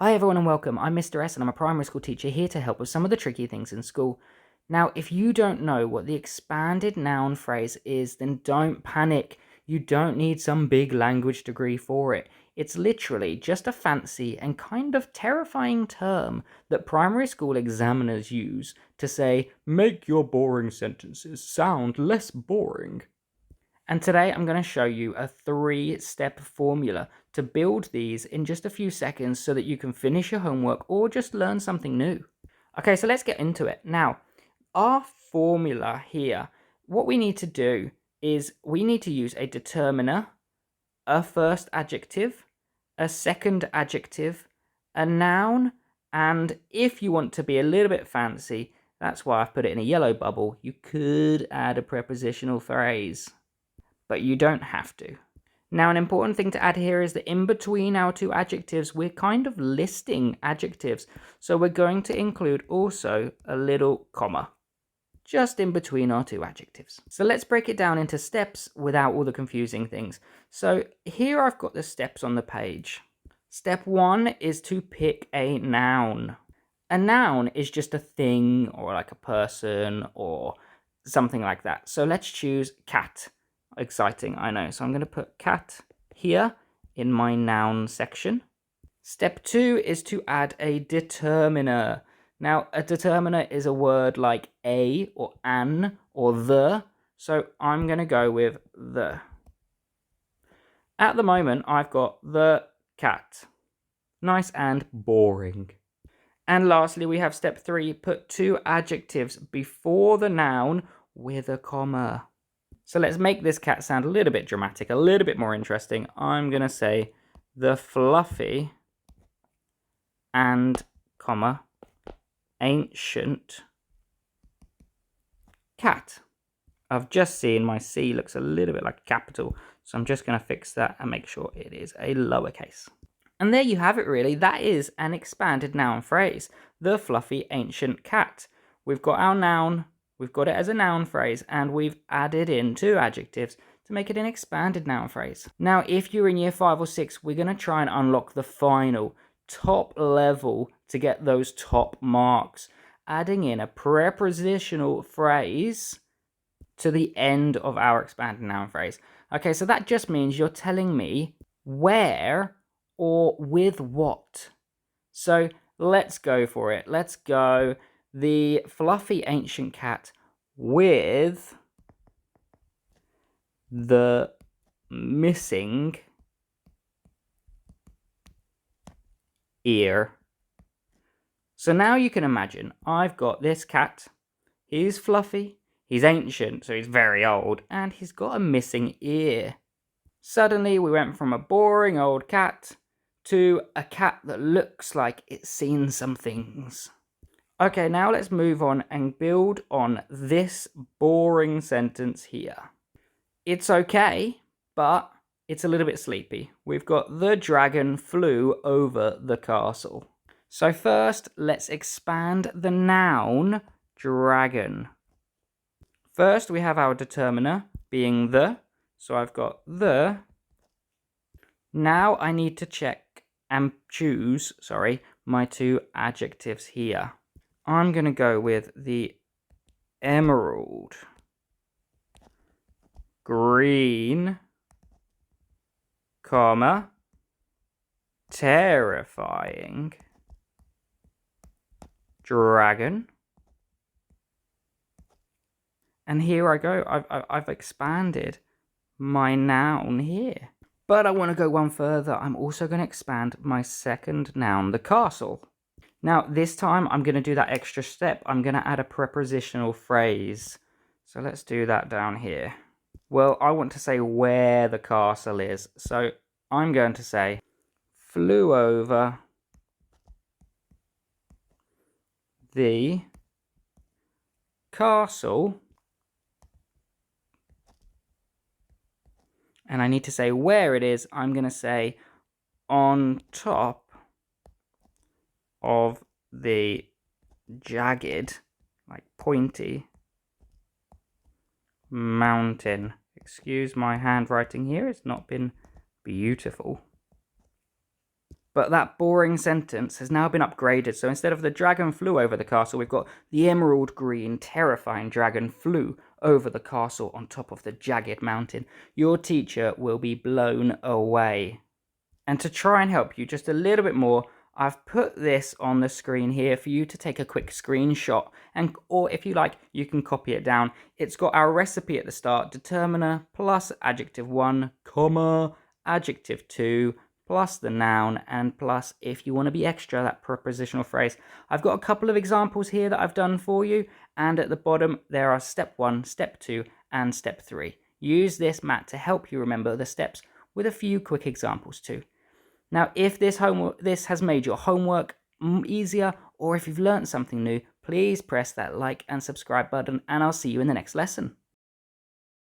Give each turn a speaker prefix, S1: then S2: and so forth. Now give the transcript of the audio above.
S1: Hi everyone and welcome. I'm Mr. S and I'm a primary school teacher here to help with some of the tricky things in school. Now, if you don't know what the expanded noun phrase is, then don't panic. You don't need some big language degree for it. It's literally just a fancy and kind of terrifying term that primary school examiners use to say, make your boring sentences sound less boring. And today I'm going to show you a 3-step formula to build these in just a few seconds so that you can finish your homework or just learn something new. Okay, so let's get into it. Now, our formula here, what we need to do is we need to use a determiner, a first adjective, a second adjective, a noun, and if you want to be a little bit fancy, that's why I've put it in a yellow bubble, you could add a prepositional phrase, but you don't have to. Now, an important thing to add here is that in between our two adjectives, we're kind of listing adjectives. So we're going to include also a little comma just in between our two adjectives. So let's break it down into steps without all the confusing things. So here I've got the steps on the page. Step 1 is to pick a noun. A noun is just a thing or like a person or something like that. So let's choose cat. Exciting, I know. So I'm going to put cat here in my noun section. Step 2 is to add a determiner. Now, a determiner is a word like a or an or the. So I'm going to go with the. At the moment, I've got the cat. Nice and boring. And lastly, we have step 3, put two adjectives before the noun with a comma. So let's make this cat sound a little bit dramatic, a little bit more interesting. I'm going to say the fluffy and, comma, ancient cat. I've just seen my C looks a little bit like a capital, so I'm just going to fix that and make sure it is a lowercase. And there you have it really, that is an expanded noun phrase, the fluffy ancient cat. We've got our noun, we've got it as a noun phrase, and we've added in two adjectives to make it an expanded noun phrase. Now, if you're in year 5 or 6, we're going to try and unlock the final, top level to get those top marks, adding in a prepositional phrase to the end of our expanded noun phrase. Okay, so that just means you're telling me where or with what. So let's go for it. Let's go the fluffy ancient cat with the missing ear. So now you can imagine I've got this cat. He's fluffy, he's ancient, so he's very old, and he's got a missing ear. Suddenly we went from a boring old cat to a cat that looks like it's seen some things. Okay, now let's move on and build on this boring sentence here. It's okay, but it's a little bit sleepy. We've got the dragon flew over the castle. So first, let's expand the noun dragon. First, we have our determiner being the. So I've got the. Now I need to check and choose, my two adjectives here. I'm going to go with the emerald, green, comma, terrifying, dragon. And here I go. I've expanded my noun here. But I want to go one further. I'm also going to expand my second noun, the castle. Now, this time I'm going to do that extra step. I'm going to add a prepositional phrase. So let's do that down here. Well, I want to say where the castle is. So I'm going to say flew over the castle. And I need to say where it is. I'm going to say on top of the jagged, like pointy, mountain. Excuse my handwriting here, it's not been beautiful. But that boring sentence has now been upgraded. So instead of the dragon flew over the castle, we've got the emerald green, terrifying dragon flew over the castle on top of the jagged mountain. Your teacher will be blown away. And to try and help you just a little bit more, I've put this on the screen here for you to take a quick screenshot, or if you like, you can copy it down. It's got our recipe at the start, determiner plus adjective 1, comma, adjective 2, plus the noun, and plus, if you want to be extra, that prepositional phrase. I've got a couple of examples here that I've done for you, and at the bottom there are step 1, step 2, and step 3. Use this mat to help you remember the steps with a few quick examples too. Now, if this has made your homework easier, or if you've learned something new, please press that like and subscribe button, and I'll see you in the next lesson.